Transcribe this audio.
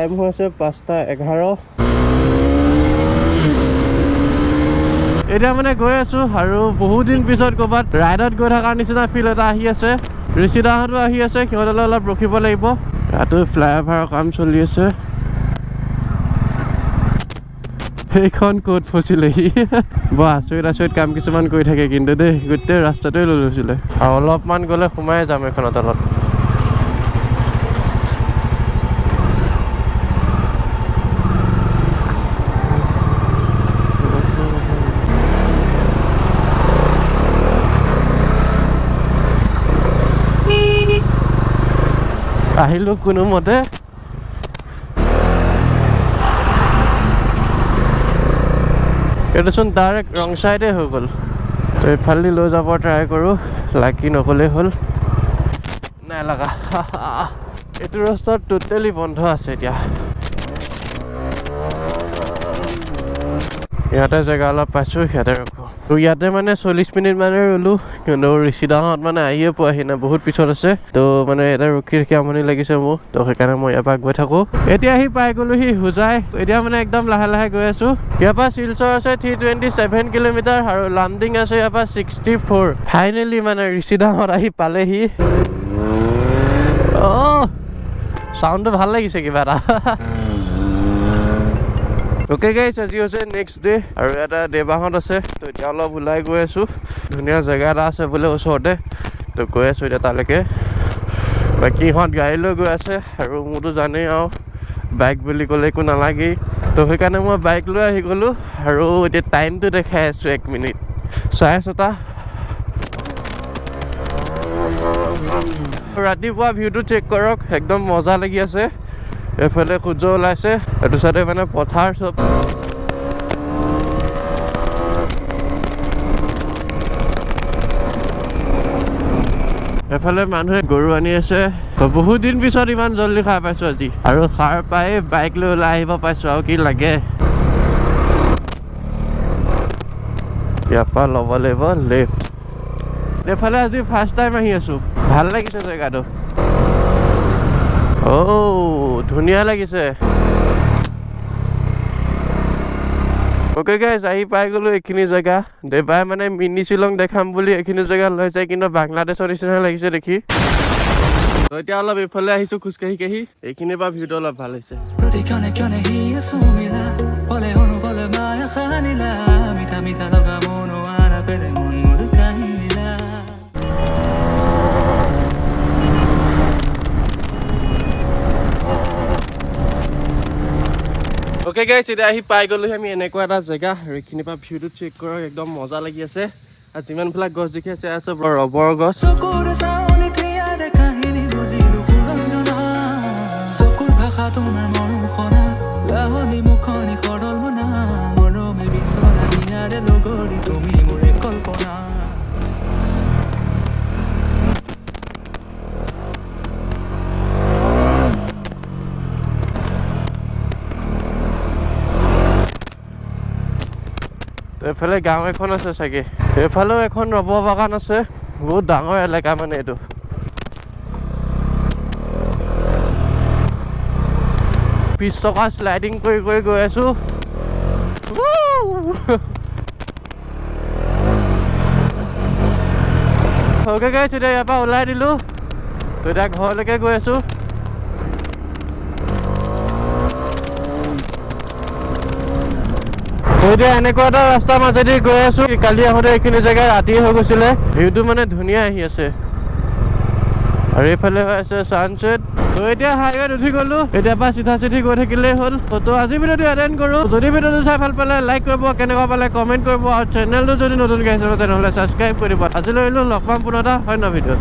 time হৈছে 5:11 এতিয়া মানে গৈ আছো আৰু বহুত দিন পিছত ক'ৰবাত ৰাইডত গৈ থকাৰ নিচিনা ফিল এটা আহি আছে ঋষিদাহঁতো আহি আছে সিহঁতলৈ অলপ ৰখিব লাগিব ইয়াতো ফ্লাইঅভাৰৰ কাম চলি আছে সেইখন ক'ত ফচিলেহি বৰ আচৰিত কাম কিছুমান কৰি থাকে কিন্তু দেই গোটেই ৰাস্তাটোৱে লৈ লৈছিলে আৰু অলপমান গ'লে সোমাই যাম এইখনৰ তলত আহিলোঁ কোনোমতে এইটোচোন ডাইৰেক্ট ৰং চাইডে হৈ গ'ল তো এইফালে লৈ যাব ট্ৰাই কৰোঁ লাকি নগ'লেই হ'ল নাই লগা এইটো ৰাস্তাত টোটেলি বন্ধ আছে এতিয়া ইয়াতে জেগা অলপ পাইছোঁ ইয়াতে ৰখোঁ তো ইয়াতে মানে 40 মিনিট মানে ৰ'লোঁ কিন্তু ঋষিদাহঁত মানে আহিয়ে পোৱাহি নাই বহুত পিছত আছে তো মানে ইয়াতে ৰখি আমনি লাগিছে মোৰ তো সেইকাৰণে মই ইয়াৰ পৰা গৈ থাকোঁ এতিয়া আহি পাই গ'লোহি হোজাই এতিয়া মানে একদম লাহে লাহে গৈ আছোঁ ইয়াৰ পৰা শিলচৰ আছে 327 কিলোমিটাৰ আৰু লামডিং আছে ইয়াৰ পৰা 64 ফাইনেলি মানে ঋষিদাহঁত আহি পালেহি চাউণ্ডটো ভাল লাগিছে কিবা এটা ওকে গাইছ আজি হৈছে নেক্সট ডে আৰু এটা দেবাহঁত আছে তো এতিয়া অলপ ওলাই গৈ আছোঁ ধুনীয়া জেগা এটা আছে বোলে ওচৰতে তো গৈ আছোঁ এতিয়া তালৈকে বাকী ইহঁত গাড়ী লৈ গৈ আছে আৰু মোৰতো জানেই আৰু বাইক বুলি ক'লে একো নালাগেই তো সেইকাৰণে মই বাইক লৈ আহি গ'লোঁ আৰু এতিয়া টাইমটো দেখাই আছোঁ 1 মিনিট 6:30 ৰাতিপুৱা ভিউটো চেক কৰক একদম মজা লাগি আছে এফালে সূৰ্য ওলাইছে এইটো চাইডে মানে পথাৰ চব এফালে মানুহে গৰু আনি আছে বহুত দিন পিছত ইমান জল্দি খাই পাইছোঁ আজি আৰু সাৰ পাই বাইক লৈ ওলাই আহিব পাইছোঁ আৰু কি লাগে ইয়াৰ পৰা ল'ব লাগিব লেফ্ট এইফালে আজি ফাৰ্ষ্ট টাইম আহি আছোঁ ভাল লাগিছে জেগাটো ধুনীয়া লাগিছে ওকে গাইজ আহি পাই গ'লোঁ এইখিনি জেগা দেবাই মানে মিনি শ্বিলং দেখাম বুলি এইখিনি জেগা লৈ যায় কিন্তু বাংলাদেশৰ নিচিনা লাগিছে দেখি তো এতিয়া অলপ এইফালে আহিছোঁ খোজকাঢ়ি কাঢ়ি এইখিনিৰ পৰা ভিউটো অলপ ভাল হৈছে ওকে গাইছ এতিয়া আহি পাই গ'লোহি আমি এনেকুৱা এটা জেগা আৰু এইখিনিৰ পৰা ভিউটো চেক কৰক একদম মজা লাগি আছে আৰু যিমানবিলাক গছ দেখি আছে চব ৰবৰ গছ এইফালে গাঁও এখন আছে চাগে এইফালেও এখন ৰবৰ বাগান আছে বহুত ডাঙৰ এলেকা মানে এইটো 20 টকা স্লাইডিং কৰি কৰি গৈ আছোঁ ওকে গাইছ এতিয়া ইয়াৰ পৰা ওলাই দিলোঁ তো এতিয়া ঘৰলৈকে গৈ আছোঁ এতিয়া এনেকুৱা এটা ৰাস্তাৰ মাজেদি গৈ আছোঁ কালি আহোঁতে এইখিনি জেগা ৰাতি হৈ গৈছিলে ভিউটো মানে ধুনীয়া আহি আছে আৰু এইফালে হৈ আছে ছানছেট তো এতিয়া হাইৱেত উঠি গ'লোঁ এতিয়াৰ পৰা চিধা চিধি গৈ থাকিলেই হ'ল তো আজি ভিডিঅ'টো এটেণ্ড কৰোঁ যদি ভিডিঅ'টো চাই ভাল পালে লাইক কৰিব কেনেকুৱা পালে কমেণ্ট কৰিব আৰু চেনেলটো যদি নতুনকৈ আহিছে তেনেহ'লে ছাবস্ক্ৰাইব কৰিব আজিলৈ লগ পাম পুনৰ এটা অন্য ভিডিঅ'ত